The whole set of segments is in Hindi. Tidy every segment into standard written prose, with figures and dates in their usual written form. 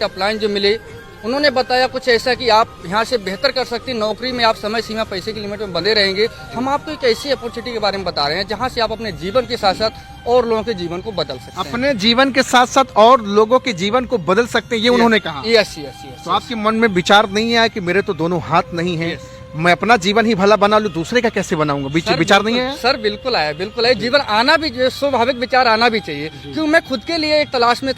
अपलाइन जो मिले उन्होंने बताया कुछ ऐसा कि आप यहाँ से बेहतर कर सकते हैं, नौकरी में आप समय सीमा पैसे की लिमिट में बंधे रहेंगे। हम आपको एक ऐसी अपॉर्चुनिटी के बारे में बता रहे हैं जहाँ से आप अपने जीवन के साथ साथ और लोगों के जीवन को बदल सकते हैं। अपने जीवन के साथ साथ और लोगों के जीवन को बदल सकते हैं, ये उन्होंने कहा। Yes yes yes. तो आपके मन में विचार नहीं आया कि मेरे तो दोनों हाथ नहीं है, मैं अपना जीवन ही भला बना लूं, दूसरे का कैसे बनाऊंगा? विचार नहीं है सर? बिल्कुल आया, बिल्कुल आया। जीवन आना भी, स्वाभाविक विचार आना भी चाहिए, क्योंकि मैं खुद के लिए एक तलाश में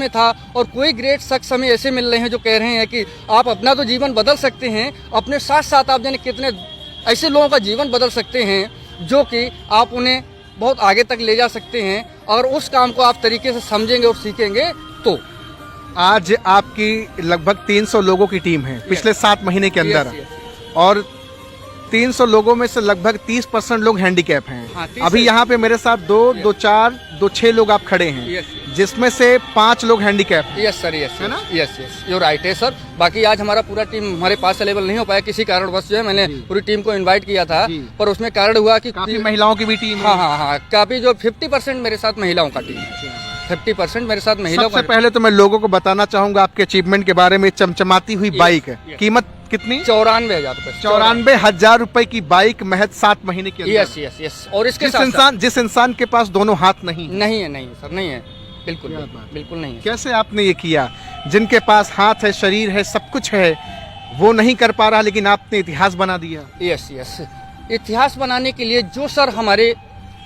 था, और कोई ग्रेट शख्स हमें ऐसे मिल रहे हैं जो कह रहे हैं कि आप अपना तो जीवन बदल सकते हैं, अपने साथ साथ आप जाने कितने ऐसे लोगों का जीवन बदल सकते हैं जो कि आप उन्हें बहुत आगे तक ले जा सकते हैं। अगर उस काम को आप तरीके से समझेंगे और सीखेंगे तो। आज आपकी लगभग 300 लोगों की टीम है पिछले 7 महीने के अंदर, और 300 लोगों में से लगभग 30% लोग हैंडीकैप हैं। हाँ, अभी यहाँ पे मेरे साथ 2, 4, 2, 6 लोग आप खड़े हैं, जिसमें से 5 लोग हैंडीकैप हैं। यस सर, यस है ना? यस यस, यू राइट है सर। बाकी आज हमारा पूरा टीम हमारे पास अवेलेबल नहीं हो पाया किसी कारणवश। जो है मैंने पूरी टीम को इनवाइट किया था, पर उसमें कारण हुआ कि काफी महिलाओं की भी टीम है। हाँ, काफी जो 50% मेरे साथ महिलाओं का टीम है, 50% मेरे साथ महिलाओं का। सबसे पहले तो मैं लोगों को बताना चाहूंगा आपके अचीवमेंट के बारे में। चमचमाती हुई बाइक है, कीमत कितनी? 94,000 रुपए। 94,000 रुपए की बाइक महज 7 महीने के अंदर। Yes yes yes. और इसके जिस इंसान के पास दोनों हाथ नहीं है सर, नहीं है, बिल्कुल बिल्कुल नहीं है। कैसे आपने ये किया? जिनके पास हाथ है, शरीर है, सब कुछ है, वो नहीं कर पा रहा, लेकिन आपने इतिहास बना दिया। Yes yes. इतिहास बनाने के लिए जो सर हमारे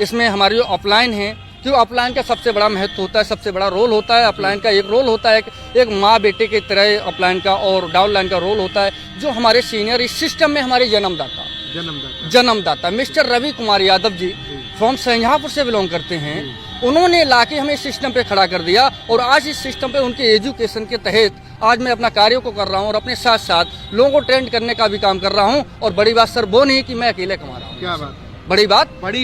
इसमें हमारे जो अपलाइन है, जो अपलाइन का सबसे बड़ा महत्व होता है, सबसे बड़ा रोल होता है। अपलाइन का एक रोल होता है, एक माँ बेटे की तरह अपलाइन का और डाउनलाइन का रोल होता है। जो हमारे सीनियर इस सिस्टम में हमारे जन्मदाता मिस्टर रवि कुमार यादव जी फ्रॉम संजहापुर से बिलोंग करते हैं, उन्होंने लाके हमें इस सिस्टम पे खड़ा कर दिया। और आज इस सिस्टम पे उनके एजुकेशन के तहत आज मैं अपना कार्यों को कर रहा हूँ और अपने साथ साथ लोगों को ट्रेंड करने का भी काम कर रहा हूँ। और बड़ी बात सर वो नहीं कि मैं अकेले कमा रहा हूँ। क्या बात? बड़ी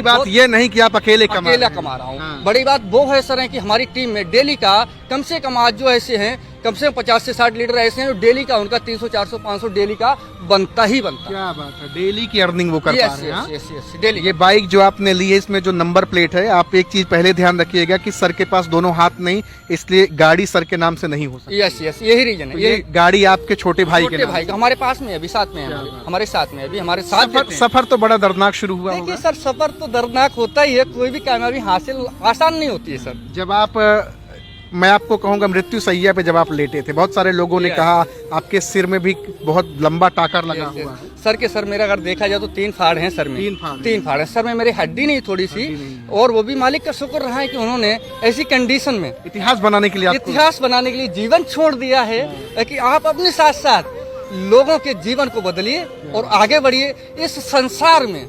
बात ये नहीं कि आप अकेले कमा रहा हूँ। बड़ी बात वो है सर है कि हमारी टीम में डेली का कम से कम आज जो ऐसे हैं कम से कम 50 से 60 लीटर ऐसे हैं जो डेली का उनका 300, 400, 500 डेली का बनता ही बनता। क्या बात है, डेली की अर्निंग वो कर पा रहे हैं। Yes daily. ये बाइक जो आपने ली है, इसमें जो नंबर प्लेट है, आप एक चीज पहले ध्यान रखिएगा कि सर के पास दोनों हाथ नहीं, इसलिए गाड़ी सर के नाम से नहीं हो सकती। यस यस, यही रीजन है। ये गाड़ी आपके छोटे भाई के हमारे पास में अभी साथ में है, हमारे साथ में अभी हमारे साथ। सफर तो बड़ा दर्दनाक शुरू हुआ। देखिए सर, सफर तो दर्दनाक होता ही है, कोई भी कामयाबी हासिल आसान नहीं होती है सर। जब आप, मैं आपको कहूँगा, मृत्यु सैया पे जब आप लेटे थे, बहुत सारे लोगों ने कहा आपके सिर में भी बहुत लंबा टाकर लगा हुआ है। सर मेरा अगर देखा जाए तो 3 फाड़ हैं सर में। 3 फाड़ है सर में, मेरी हड्डी नहीं थोड़ी सी। और वो भी मालिक का शुक्र रहा है कि उन्होंने ऐसी कंडीशन में इतिहास बनाने के लिए जीवन छोड़ दिया है कि आप अपने साथ साथ लोगों के जीवन को बदलिए और आगे बढ़िए। इस संसार में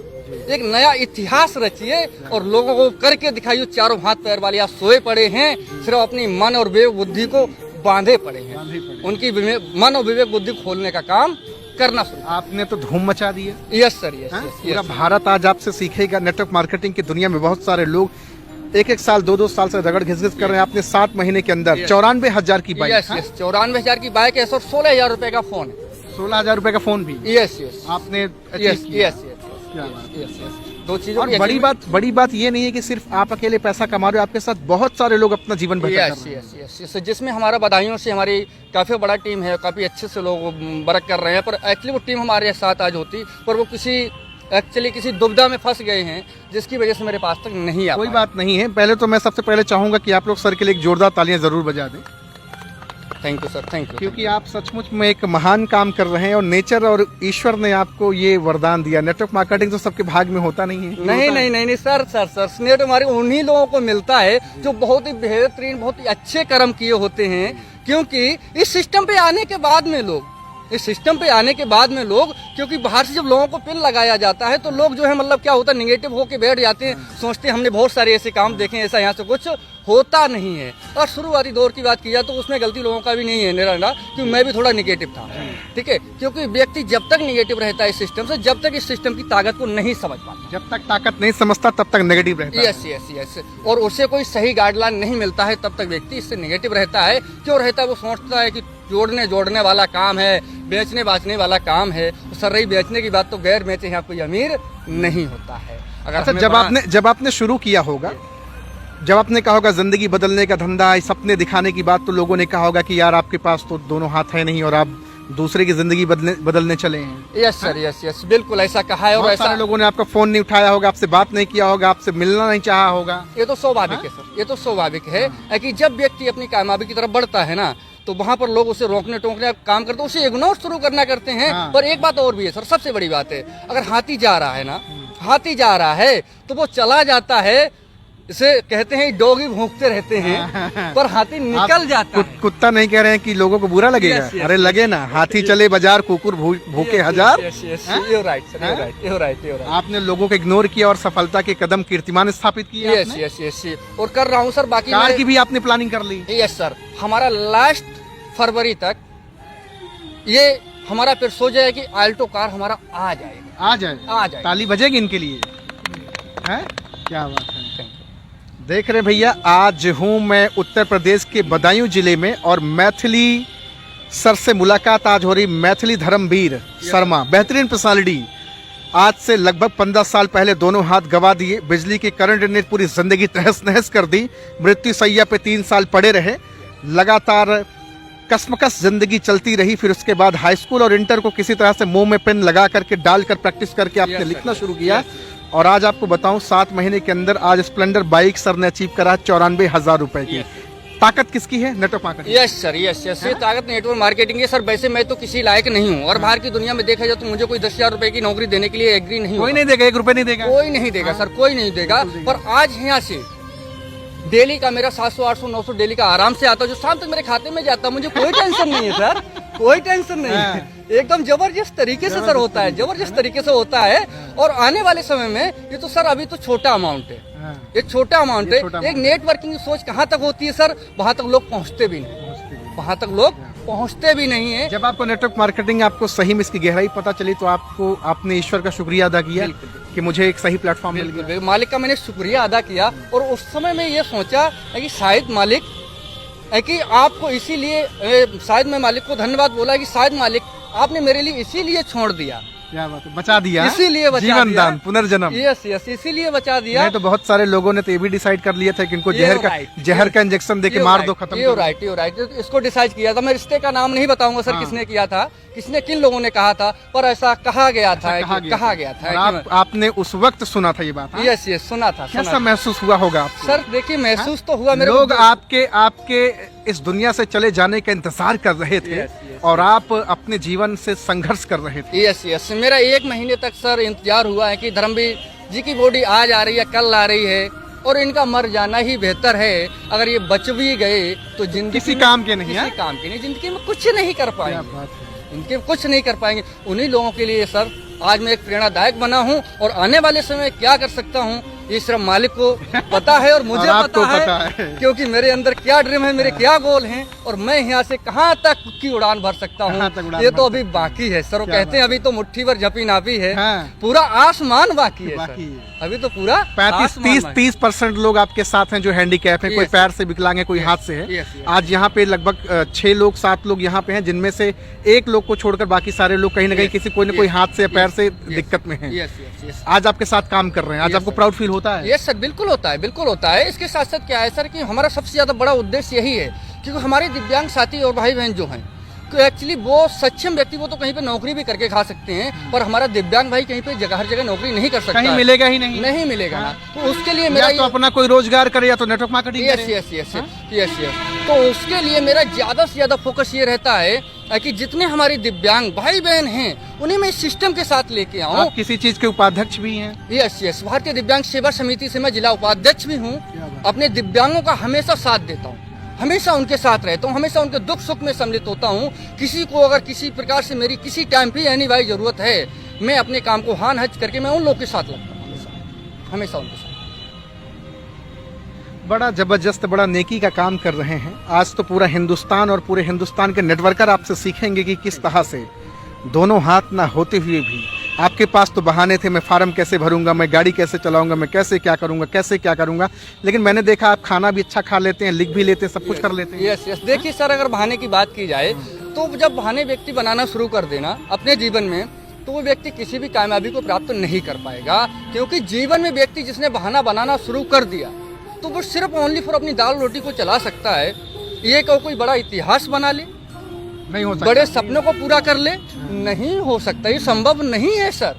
एक नया इतिहास रचिए और लोगों को करके दिखाइए। चारों हाथ पैर वाले आप सोए पड़े हैं, सिर्फ अपनी मन और विवेक बुद्धि को बांधे पड़े हैं। उनकी मन और विवेक बुद्धि खोलने का काम करना शुरू। आपने तो धूम मचा दी है। Yes sir, yes. पूरा भारत आज आपसे सीखेगा। नेटवर्क मार्केटिंग की दुनिया में बहुत सारे लोग 1-1 साल 2-2 साल से रगड़ घिस कर रहे हैं। आपने 7 महीने के अंदर 94,000 की बाइक। यस 94,000 की बाइक है और 16,000 रुपए का फोन है। 16,000 रुपए का फोन भी। यस आपने यस। दो चीजों। और बड़ी बात ये नहीं है कि सिर्फ आप अकेले पैसा कमा रहे हो, आपके साथ बहुत सारे लोग अपना जीवन बेहतर कर रहे हैं। यस, जिसमें हमारा बधाइयों से हमारी काफी बड़ा टीम है, काफी अच्छे से लोग वर्क कर रहे हैं। पर एक्चुअली वो टीम हमारे साथ आज होती, पर वो किसी दुविधा में फंस गए हैं, जिसकी वजह से मेरे पास तक नहीं आ। कोई बात नहीं है। पहले तो मैं सबसे पहले चाहूंगा कि आप लोग सर के लिए एक जोरदार तालियां जरूर बजा दें। Thank you sir, thank you. क्योंकि आप सचमुच में एक महान काम कर रहे हैं और नेचर और ईश्वर ने आपको ये वरदान दिया। नेटवर्क मार्केटिंग तो सबके भाग में होता नहीं है। नहीं सर नेटवर्क हमारे उन्हीं लोगों को मिलता है जो बहुत ही बेहतरीन, बहुत ही अच्छे कर्म किए होते हैं। क्योंकि इस सिस्टम पे आने के बाद में लोग क्योंकि बाहर से जब लोगों को पिन लगाया जाता है तो लोग जो है मतलब क्या होता है, निगेटिव होके बैठ जाते हैं, सोचते हैं हमने बहुत सारे ऐसे काम देखे, ऐसा यहाँ से कुछ होता नहीं है। और शुरुआती दौर की बात की जाए तो उसमें गलती लोगों का भी नहीं है मेरा, क्योंकि मैं भी थोड़ा निगेटिव था। ठीक है, क्योंकि व्यक्ति जब तक निगेटिव रहता है इस सिस्टम से, जब तक इस सिस्टम की ताकत को नहीं समझ पाता, जब तक ताकत नहीं समझता तब तक नेगेटिव रहता है। यस। और उसे कोई सही गाइडलाइन नहीं मिलता है, तब तक व्यक्ति इससे नेगेटिव रहता है। क्यों रहता है? वो सोचता है कि जोड़ने वाला काम है, बेचने बाचने वाला काम है। सर रही बेचने की बात, तो गैर बेचे यहाँ कोई अमीर नहीं होता है। अगर जब आपने शुरू किया होगा जब आपने कहा होगा जिंदगी बदलने का धंधा, सपने दिखाने की बात, तो लोगों ने कहा होगा कि यार आपके पास तो दोनों हाथ है नहीं और आप दूसरे की जिंदगी बदलने चले हैं। यस सर, यस यस, बिल्कुल ऐसा कहा है। और बहुत ऐसा सारे लोगों ने आपका फोन नहीं उठाया होगा, आपसे बात नहीं किया होगा, आपसे मिलना नहीं चाहा होगा। ये तो स्वाभाविक है सर, ये तो स्वाभाविक है कि जब व्यक्ति अपनी कामयाबी की तरफ बढ़ता है ना, तो वहाँ पर लोग उसे रोकने टोकने का काम करते हैं, उसे इग्नोर शुरू करना करते हैं। पर एक बात और भी है सर, सबसे बड़ी बात है, अगर हाथी जा रहा है ना, हाथी जा रहा है तो वो चला जाता है, इसे कहते हैं डॉगी भौंकते रहते हैं, पर हाथी निकल जाता है। कुत्ता नहीं कह रहे हैं कि लोगों को बुरा लगेगा। Yes, yes, अरे लगे ना, हाथी चले बाजार, कुकुर भूखे हजार। आपने लोगों को इग्नोर किया और सफलता के कदम कीर्तिमान स्थापित किए। यस यस यस, और कर रहा हूँ सर। बाकी कार की भी आपने प्लानिंग कर ली। यस सर, हमारा लास्ट फरवरी तक ये हमारा परसोच है कि आल्टो कार हमारा आ जाएगा। आ जाए। ताली बजेगी इनके लिए, है क्या बात है। देख रहे भैया, आज हूँ मैं उत्तर प्रदेश के बदायूं जिले में और मैथिली सर से मुलाकात आज हो रही। मैथिली धर्मवीर शर्मा, बेहतरीन पर्सनालिटी। आज से लगभग 15 साल पहले दोनों हाथ गवा दिए, बिजली के करंट ने पूरी जिंदगी तहस नहस कर दी। मृत्यु सैया पे 3 साल पड़े रहे, लगातार कसमकस जिंदगी चलती रही। फिर उसके बाद हाई स्कूल और इंटर को किसी तरह से मुंह में पेन लगा करके डालकर प्रैक्टिस करके आपने लिखना शुरू किया। और आज आपको बताऊं, 7 महीने के अंदर आज स्प्लेंडर बाइक सर ने अचीव करा 94,000 रुपए की। ताकत किसकी है? Network marketing. Yes sir, yes yes, ये ताकत नेटवर्क मार्केटिंग है सर। वैसे मैं तो किसी लायक नहीं हूँ, और बाहर की दुनिया में देखा जाए तो मुझे कोई 10,000 रुपए की नौकरी देने के लिए एग्री नहीं, कोई नहीं देगा, 1 रुपए नहीं देगा, कोई नहीं देगा सर, कोई नहीं देगा। पर आज यहाँ से डेली का मेरा 700, 800, 900 डेली का आराम से आता है, जो शाम तक मेरे खाते में जाता है। मुझे कोई टेंशन नहीं है सर, कोई टेंशन नहीं है। एकदम जबरदस्त तरीके से सर होता है, जबरदस्त तरीके से होता है। और आने वाले समय में ये तो सर अभी तो छोटा अमाउंट है, ये छोटा अमाउंट है। एक नेटवर्किंग की सोच कहाँ तक होती है सर, वहाँ तक लोग पहुँचते भी नहीं, वहाँ तक लोग पहुँचते भी नहीं है। जब आपको नेटवर्क मार्केटिंग, आपको सही में इसकी गहराई पता चली, तो आपने ईश्वर का शुक्रिया अदा किया कि मुझे एक सही प्लेटफॉर्म मिल गया। मालिक का मैंने शुक्रिया अदा किया। और उस समय में ये सोचा कि शायद मालिक है कि आपको इसीलिए, शायद मैं मालिक को धन्यवाद बोला कि शायद मालिक आपने मेरे लिए इसीलिए छोड़ दिया, क्या बात है, बचा दिया, इसीलिए बचा जीवन दिया। दान, पुनर्जन्म। यस यस, इसीलिए बचा दिया। नहीं तो बहुत सारे लोगों ने तो ये भी डिसाइड कर लिया था कि इनको जहर का इंजेक्शन देके मार दो, खत्म। ये राइट, इसको डिसाइड किया था। मैं रिश्ते का नाम नहीं बताऊंगा सर किसने किया था, किसने किन लोगों ने कहा था, पर ऐसा कहा गया था, कहा गया था। आपने उस वक्त सुना था ये बात? यस यस, सुना था। कैसा महसूस हुआ होगा आपको? सर देखिए, महसूस तो हुआ, मेरे लोग आपके इस दुनिया से चले जाने का इंतजार कर रहे थे और आप अपने जीवन से संघर्ष कर रहे थे। यस यस, मेरा 1 महीने तक सर इंतजार हुआ है कि धर्मवीर जी की बॉडी आज आ रही है, कल आ रही है, और इनका मर जाना ही बेहतर है। अगर ये बच भी गए तो जिंदगी किसी काम के नहीं, किसी काम के नहीं, जिंदगी में कुछ नहीं कर पाएंगे, इनके कुछ नहीं कर पाएंगे। उन्हीं लोगों के लिए सर आज मैं एक प्रेरणादायक बना हूँ, और आने वाले समय क्या कर सकता हूँ ये सिर्फ मालिक को पता है और मुझे पता है, क्योंकि मेरे अंदर क्या ड्रीम है, मेरे क्या गोल हैं, और मैं यहाँ से कहाँ तक की उड़ान भर सकता हूँ, ये तो अभी बाकी है सर। वो कहते हैं अभी तो मुट्ठी भर झपी नापी है, पूरा आसमान बाकी है सर, अभी तो पूरा 35-30% लोग आपके साथ हैं जो हैंडीकैप हैं, कोई पैर से विकलांग है, कोई हाथ से है। आज यहाँ पे लगभग 6 लोग 7 लोग यहाँ पे हैं, जिनमें से 1 लोग को छोड़कर बाकी सारे लोग कहीं ना कहीं किसी कोई ना कोई हाथ से या पैर से दिक्कत में हैं। आज आपके साथ काम कर रहे हैं, आज आपको प्राउड फील होता है? यस सर, बिल्कुल होता है, बिल्कुल होता है। इसके साथ साथ क्या है सर कि हमारा सबसे ज्यादा बड़ा उद्देश्य यही है, क्योंकि हमारे दिव्यांग साथी और भाई बहन जो हैं, तो एक्चुअली वो सक्षम व्यक्ति वो तो कहीं पे नौकरी भी करके खा सकते हैं, पर हमारा दिव्यांग भाई कहीं पे हर जगह नौकरी नहीं कर सकता, कहीं मिलेगा ही नहीं, नहीं मिलेगा ना। तो उसके लिए मेरा तो अपना कोई रोजगार करे या तो नेटवर्क मार्केटिंग करे। यस यस यस यस, तो उसके लिए मेरा ज्यादा से ज्यादा फोकस ये रहता है कि जितने हमारे दिव्यांग भाई बहन हैं उन्हें मैं सिस्टम के साथ लेके आऊँ। आप किसी चीज के उपाध्यक्ष भी हैं? यस यस, भारतीय दिव्यांग सेवा समिति से मैं जिला उपाध्यक्ष भी हूँ। अपने दिव्यांगों का हमेशा साथ देता हूँ, हमेशा उनके साथ रहता हूँ, हमेशा उनके दुख सुख में सम्मिलित होता हूँ। किसी को अगर किसी प्रकार से मेरी किसी टाइम पे यानी भाई जरूरत है, मैं अपने काम को हान हच करके मैं उन लोगों के साथ लगता हूँ, हमेशा उनके साथ। बड़ा जबरदस्त, बड़ा नेकी का काम कर रहे हैं। आज तो पूरा हिंदुस्तान और पूरे हिंदुस्तान के नेटवर्कर आपसे सीखेंगे कि किस तरह से दोनों हाथ ना होते हुए भी आपके पास तो बहाने थे, मैं फार्म कैसे भरूंगा, मैं गाड़ी कैसे चलाऊंगा, मैं कैसे क्या करूंगा, लेकिन मैंने देखा आप खाना भी अच्छा खा लेते हैं, लिख भी लेते हैं, सब कुछ कर लेते हैं। यस यस, देखिए सर, अगर बहाने की बात की जाए तो जब बहाने व्यक्ति बनाना शुरू कर देना अपने जीवन में, तो वो व्यक्ति किसी भी कामयाबी को प्राप्त नहीं कर पाएगा, क्योंकि जीवन में व्यक्ति जिसने बहाना बनाना शुरू कर दिया तो वो सिर्फ ओनली फॉर अपनी दाल रोटी को चला सकता है। ये कोई बड़ा इतिहास बना ले, नहीं हो सकता, बड़े सपनों को पूरा कर ले, नहीं हो सकता, ये संभव नहीं है सर।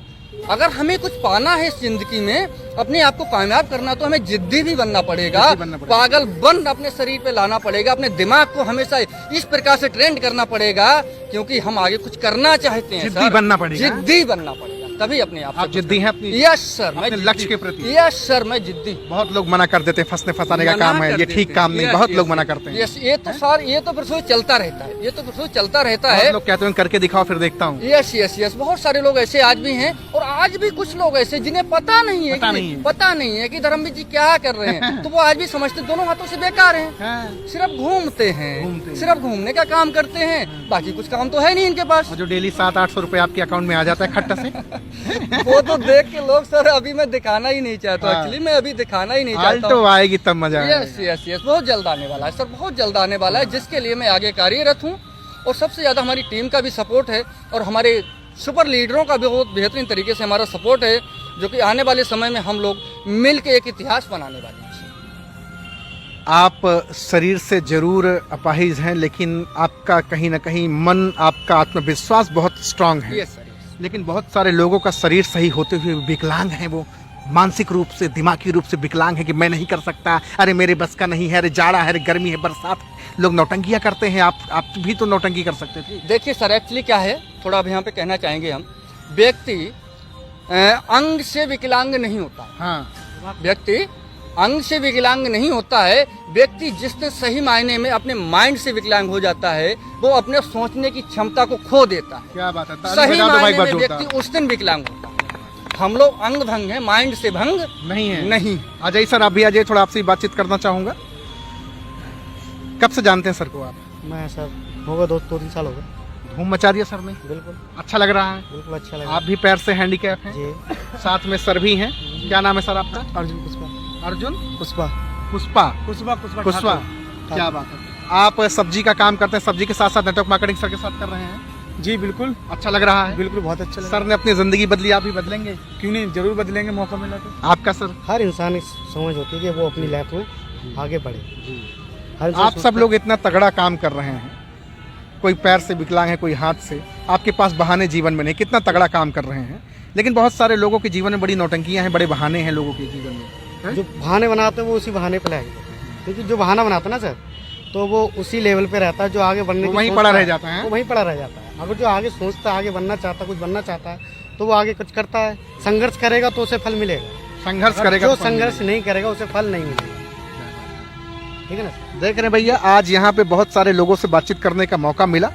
अगर हमें कुछ पाना है इस जिंदगी में, अपने आप को कामयाब करना, तो हमें जिद्दी भी बनना पड़ेगा, पागल बन अपने शरीर पे लाना पड़ेगा, अपने दिमाग को हमेशा इस प्रकार से ट्रेंड करना पड़ेगा, क्योंकि हम आगे कुछ करना चाहते हैं। जिद्दी बनना पड़ेगा, जिद्दी बनना पड़ेगा, तभी अपने आप। आप जिद्दी हैं अपनी? यस सर, मैं लक्ष्य के प्रति? यस सर, मैं जिद्दी। बहुत लोग मना कर देते हैं, फंसने फंसाने का काम है, ये ठीक काम नहीं, बहुत लोग मना करते हैं। यस, ये तो सर, ये तो फिर चलता रहता है, ये तो फिर चलता रहता है। लोग कहते हैं करके दिखाओ फिर देखता हूँ। यस यस यस, बहुत सारे लोग ऐसे आज भी हैं, और आज भी कुछ लोग ऐसे जिन्हें पता नहीं है, पता नहीं है कि धर्मवीर जी क्या कर रहे हैं, तो वो आज भी समझते दोनों हाथों से बेकार हैं, सिर्फ घूमते हैं, सिर्फ घूमने का काम करते हैं, बाकी कुछ काम तो है नहीं इनके पास। जो डेली 700-800 रुपए आपके अकाउंट में आ जाता है खट्टा से वो तो देख के लोग सर, अभी मैं दिखाना ही नहीं चाहता, एक्चुअली मैं अभी दिखाना ही नहीं चाहता। तो आएगी तब मजा। यस यस यस, बहुत जल्द आने वाला है सर, बहुत जल्द आने वाला है, जिसके लिए मैं आगे कार्यरत हूँ। और सबसे ज्यादा हमारी टीम का भी सपोर्ट है, और हमारे सुपर लीडरों का भी बहुत बेहतरीन तरीके से हमारा सपोर्ट है, जो कि आने वाले समय में हम लोग मिल के एक इतिहास बनाने वाले हैं। आप शरीर से जरूर अपाहिज हैं, लेकिन आपका कहीं ना कहीं मन, आपका आत्मविश्वास बहुत स्ट्रांग है। Yes sir. लेकिन बहुत सारे लोगों का शरीर सही होते हुए विकलांग है, वो मानसिक रूप से, दिमागी रूप से विकलांग है कि मैं नहीं कर सकता, अरे मेरे बस का नहीं है, अरे जाड़ा है, अरे गर्मी है, बरसात। लोग नौटंकियां करते हैं, आप भी तो नौटंकी कर सकते थे। देखिए सर, एक्चुअली क्या है, थोड़ा अब यहाँ पे कहना चाहेंगे हम, व्यक्ति अंग से विकलांग नहीं होता। हाँ, व्यक्ति अंग से विकलांग नहीं होता है, व्यक्ति जिसने सही मायने में अपने माइंड से विकलांग हो जाता है, वो अपने सोचने की क्षमता को खो देता है। क्या बात है, सही मायने में व्यक्ति उस दिन विकलांग होता है। हम लोग अंग भंग है, माइंड से भंग नहीं है। नहीं। अजय सर, आप भी अजय, थोड़ा आपसे बातचीत करना चाहूंगा। कब से जानते हैं सर को आप? मैं सर होगा 2-3 साल हो गए। धूम मचा दिया सर ने। बिल्कुल अच्छा लग रहा है। बिल्कुल अच्छा लगा। आप भी पैर से हैंडीकैप हैं जी। साथ में सर भी हैं। क्या नाम है सर आपका? अर्जुन पुष्पा। अर्जुन पुष्पा पुष्पा पुष्पा पुष्पा, क्या बात है। आप सब्जी का काम करते हैं, सब्जी के साथ साथ नेटवर्क मार्केटिंग सर के साथ कर रहे हैं? जी बिल्कुल, अच्छा लग रहा है। बिल्कुल बहुत अच्छा लगा। सर ने अपनी जिंदगी बदली, आप भी बदलेंगे? क्यों नहीं, जरूर बदलेंगे, मौका मिला तो। आपका सर? हर इंसान इस समझ होती है कि वो अपनी लाइफ में आगे बढ़े। हर आप सब लोग इतना तगड़ा काम कर रहे हैं, कोई पैर से विकलांग है, कोई हाथ से, आपके पास बहाने जीवन में नहीं, कितना तगड़ा काम कर रहे हैं। लेकिन बहुत सारे लोगों के जीवन में बड़ी नौटंकियां हैं, बड़े बहाने हैं लोगों के जीवन में। जो बहाने बनाते हैं वो उसी बहाने पे लाएंगे, क्योंकि जो बहाना बनाता है ना सर, तो वो उसी लेवल पे रहता है। जो आगे बढ़ने की वहीं पड़ा रह जाता है, वो वहीं पड़ा रह जाता है। अगर जो आगे सोचता है, आगे बनना चाहता है, कुछ बनना चाहता है, तो वो आगे कुछ करता है, संघर्ष करेगा तो उसे फल मिलेगा। संघर्ष करेगा जो तो फल संघर्ष नहीं करेगा उसे फल नहीं मिलेगा। ठीक है ना सर? देख रहे हैं भैया, आज यहाँ पे बहुत सारे लोगों से बातचीत करने का मौका मिला।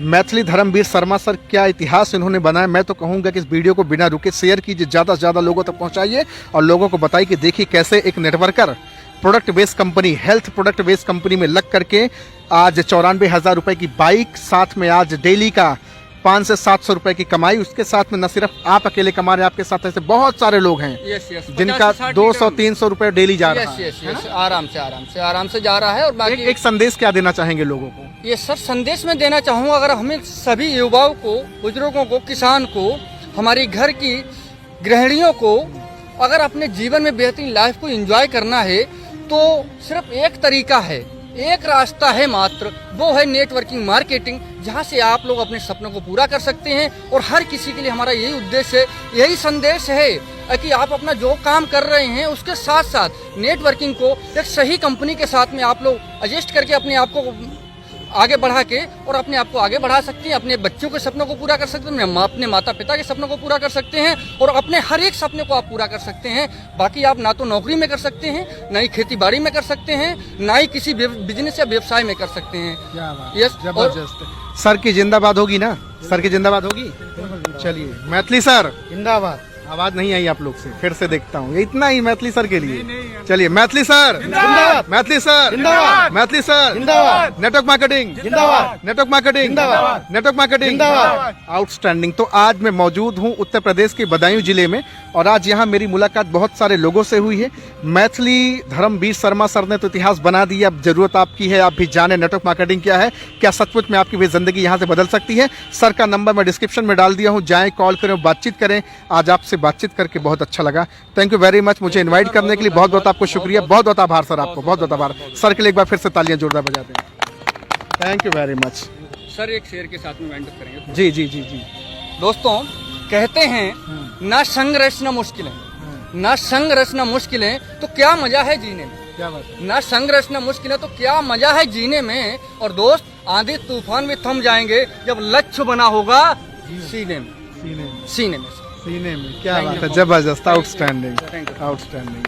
मैथिली धर्मवीर शर्मा सर, क्या इतिहास इन्होंने बनाया। मैं तो कहूँगा कि इस वीडियो को बिना रुके शेयर कीजिए, ज़्यादा से ज़्यादा लोगों तक पहुँचाइए, और लोगों को बताइए कि देखिए कैसे एक networker product based company, health product based company में लग करके आज 94,000 रुपए की बाइक, साथ में आज डेली का 500 से 700 रुपए की कमाई। उसके साथ में न सिर्फ आप अकेले कमा रहे हैं, आपके साथ ऐसे बहुत सारे लोग हैं यस यस, जिनका 200-300 रुपए डेली जा रहा है। यस यस, आराम से जा रहा है। और बाकी एक संदेश क्या देना चाहेंगे लोगों को? ये सर संदेश में देना चाहूँगा, अगर हमें सभी युवाओं को, बुजुर्गों को, किसान को, हमारी घर की गृहिणियों को, अगर अपने जीवन में बेहतरीन लाइफ को एंजॉय करना है, तो सिर्फ एक तरीका है, एक रास्ता है मात्र, वो है नेटवर्किंग मार्केटिंग, जहाँ से आप लोग अपने सपनों को पूरा कर सकते हैं। और हर किसी के लिए हमारा यही उद्देश्य है, यही संदेश है कि आप अपना जो काम कर रहे हैं उसके साथ साथ नेटवर्किंग को एक सही कंपनी के साथ में आप लोग एडजस्ट करके अपने आप को आगे बढ़ा के, और अपने आप को आगे बढ़ा सकते हैं, अपने बच्चों के सपनों को पूरा कर सकते हैं, अपने माता पिता के सपनों को पूरा कर सकते हैं, और अपने हर एक सपने को आप पूरा कर सकते हैं। बाकी आप ना तो नौकरी में कर सकते हैं, ना ही खेती बाड़ी में कर सकते हैं, ना ही किसी बिजनेस या व्यवसाय में कर सकते हैं। यस, जबरदस्त। सर की जिंदाबाद होगी ना? सर की जिंदाबाद होगी। चलिए, मैथिली सर जिंदाबाद। आवाज नहीं आई आप लोग से, फिर से देखता हूँ। ये इतना ही मैथिली सर के लिए। चलिए, मैथिली सर जिंदाबाद, मैथिली सर जिंदाबाद, मैथिली सर जिंदाबाद, नेटवर्क मार्केटिंग जिंदाबाद, नेटवर्क मार्केटिंग जिंदाबाद, नेटवर्क मार्केटिंग जिंदाबाद। आउटस्टैंडिंग। तो आज मैं मौजूद हूँ उत्तर प्रदेश के बदायूं जिले में, और आज यहाँ मेरी मुलाकात बहुत सारे लोगों से हुई है। मैथिली धर्मवीर शर्मा सर ने तो इतिहास बना दिया। अब जरूरत आपकी है, आप भी जाने नेटवर्क मार्केटिंग क्या है, क्या सचमुच में आपकी भी जिंदगी यहाँ से बदल सकती है। सर का नंबर मैं डिस्क्रिप्शन में डाल दिया हूँ, जाएं, कॉल करें, बातचीत करें। आज आपसे बातचीत करके बहुत अच्छा लगा। थैंक यू वेरी मच, मुझे इनवाइट करने के लिए बहुत बहुत आपको शुक्रिया, बहुत बहुत आभार सर, आपको बहुत बहुत आभार सर के लिए। एक बार फिर से तालियां जोरदार बजा दें। Thank you very much sir एक शेर के साथ में वाइंड अप करेंगे। जी जी जी जी। दोस्तों कहते हैं ना संघर्ष ना मुश्किलें, ना संघर्ष ना मुश्किलें तो क्या मजा है जीने में। क्या बात है। ना संघर्ष ना मुश्किलें तो क्या मजा है जीने में। और दोस्त आंधी तूफान भी थम जाएंगे जब लक्ष्य बना होगा सीने में, सीने में, सीने में। सीने में। क्या Thank बात you. है, जबरदस्त, Thank you. Outstanding, Thank you. Outstanding.